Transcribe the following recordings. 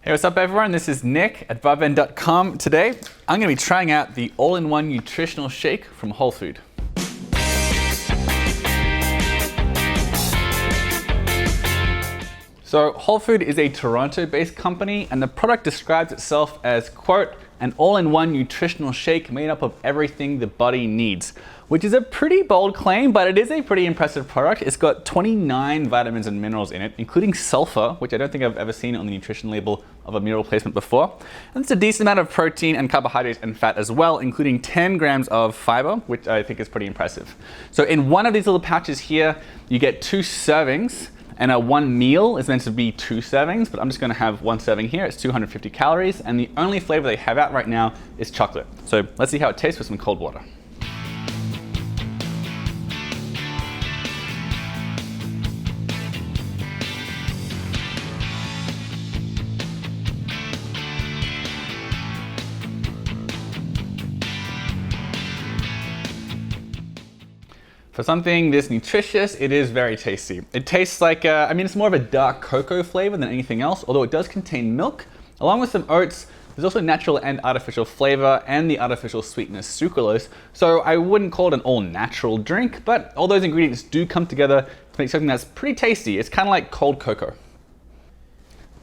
Hey, what's up everyone? This is Nick at BarBend.com. Today, I'm going to be trying out the all-in-one nutritional shake from Hol Food. So Hol Food is a Toronto-based company, and the product describes itself as, quote, an all-in-one nutritional shake made up of everything the body needs, which is a pretty bold claim, but it is a pretty impressive product. It's got 29 vitamins and minerals in it, including sulfur, which I don't think I've ever seen on the nutrition label of a meal replacement before. And it's a decent amount of protein and carbohydrates and fat as well, including 10 grams of fiber, which I think is pretty impressive. So in one of these little pouches here, you get 2 servings, and one meal is meant to be 2 servings, but I'm just gonna have 1 serving here. It's 250 calories, and the only flavor they have out right now is chocolate. So let's see how it tastes with some cold water. For something this nutritious, it is very tasty. It tastes like, it's more of a dark cocoa flavor than anything else, although it does contain milk. Along with some oats, there's also natural and artificial flavor and the artificial sweetness sucralose. So I wouldn't call it an all-natural drink, but all those ingredients do come together to make something that's pretty tasty. It's kind of like cold cocoa.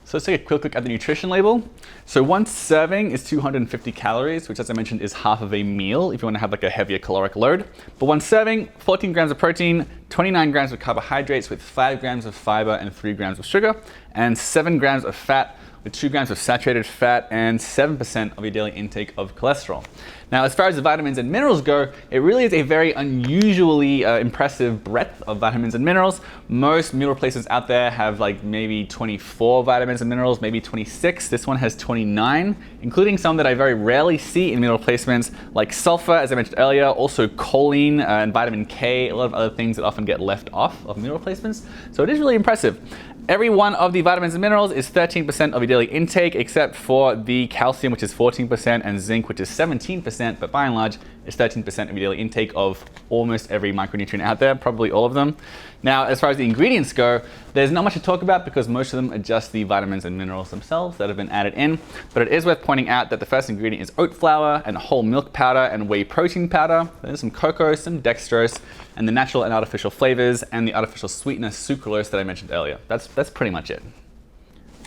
So let's take a quick look at the nutrition label. So 1 serving is 250 calories, which as I mentioned is half of a meal if you want to have like a heavier caloric load. But 1 serving, 14 grams of protein, 29 grams of carbohydrates with 5 grams of fiber and 3 grams of sugar, and 7 grams of fat with 2 grams of saturated fat and 7% of your daily intake of cholesterol. Now, as far as the vitamins and minerals go, it really is a very unusually impressive breadth of vitamins and minerals. Most meal replacements out there have like maybe 24 vitamins and minerals, maybe 26. This one has 29, including some that I very rarely see in meal replacements, like sulfur, as I mentioned earlier, also choline and vitamin K, a lot of other things that often get left off of meal replacements. So it is really impressive. Every one of the vitamins and minerals is 13% of your daily intake, except for the calcium, which is 14%, and zinc, which is 17%, but by and large, it's 13% of your daily intake of almost every micronutrient out there, probably all of them. Now, as far as the ingredients go, there's not much to talk about because most of them are just the vitamins and minerals themselves that have been added in, but it is worth pointing out that the first ingredient is oat flour and whole milk powder and whey protein powder. There's some cocoa, some dextrose, and the natural and artificial flavors and the artificial sweetness sucralose that I mentioned earlier. That's pretty much it.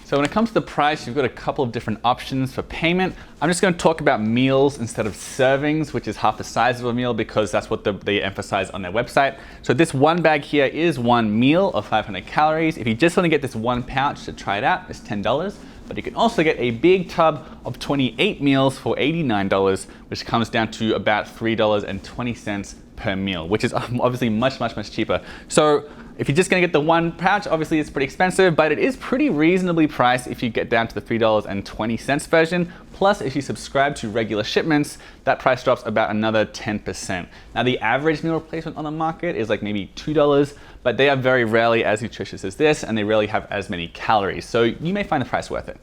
So when it comes to the price, you've got a couple of different options for payment. I'm just going to talk about meals instead of servings, which is half the size of a meal because that's what they emphasize on their website. So this one bag here is 1 meal of 500 calories. If you just want to get this 1 pouch to try it out, it's $10. But you can also get a big tub of 28 meals for $89, which comes down to about $3.20 per meal, which is obviously much cheaper. So if you're just gonna get the 1 pouch, obviously it's pretty expensive, but it is pretty reasonably priced if you get down to the $3.20 version. Plus, if you subscribe to regular shipments, that price drops about another 10%. Now, the average meal replacement on the market is like maybe $2, but they are very rarely as nutritious as this, and they rarely have as many calories. So you may find the price worth it.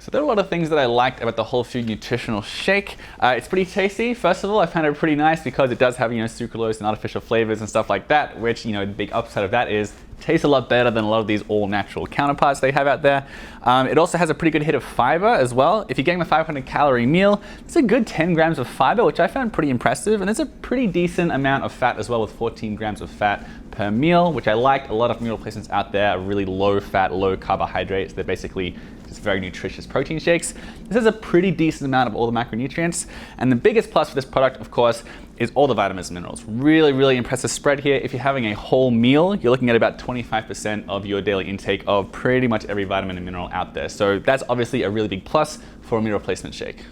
So there are a lot of things that I liked about the Hol Food nutritional shake. It's pretty tasty. First of all, I found it pretty nice because it does have, sucralose and artificial flavors and stuff like that, which, the big upside of that is it tastes a lot better than a lot of these all-natural counterparts they have out there. It also has a pretty good hit of fiber as well. If you're getting a 500-calorie meal, it's a good 10 grams of fiber, which I found pretty impressive. And there's a pretty decent amount of fat as well, with 14 grams of fat per meal, which I liked. A lot of meal replacements out there are really low fat, low carbohydrates. They're basically just very nutritious protein shakes. This has a pretty decent amount of all the macronutrients. And the biggest plus for this product, of course, is all the vitamins and minerals. Really impressive spread here. If you're having a whole meal, you're looking at about 25% of your daily intake of pretty much every vitamin and mineral out there. So that's obviously a really big plus for a meal replacement shake.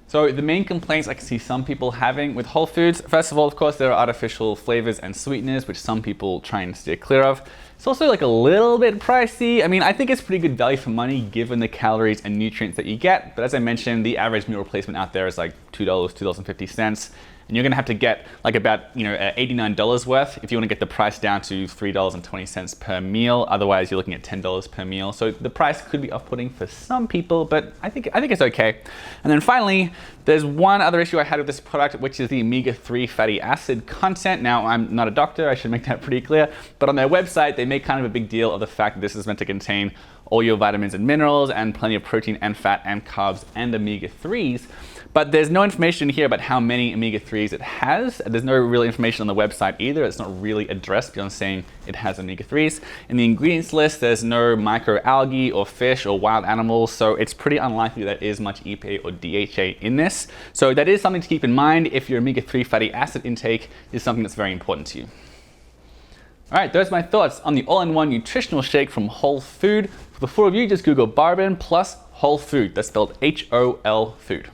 So the main complaints I can see some people having with Hol Foods, first of all, of course, there are artificial flavors and sweeteners, which some people try and steer clear of. It's also like a little bit pricey. I think it's pretty good value for money given the calories and nutrients that you get. But as I mentioned, the average meal replacement out there is like $2, $2.50. And and you're gonna have to get like about $89 worth if you want to get the price down to $3.20 per meal. Otherwise, you're looking at $10 per meal. So the price could be off-putting for some people, but I think it's okay. And then finally, there's one other issue I had with this product, which is the omega-3 fatty acid content. Now, I'm not a doctor, I should make that pretty clear, but on their website, they make kind of a big deal of the fact that this is meant to contain all your vitamins and minerals and plenty of protein and fat and carbs and omega-3s. But there's no information here about how many omega-3s it has. There's no real information on the website either. It's not really addressed beyond saying it has omega-3s. In the ingredients list, there's no microalgae or fish or wild animals, so it's pretty unlikely there is much EPA or DHA in this. So that is something to keep in mind if your omega-3 fatty acid intake is something that's very important to you. All right, those are my thoughts on the all-in-one nutritional shake from Hol Food. For the full review, just Google BarBend plus Hol Food. That's spelled H-O-L Food.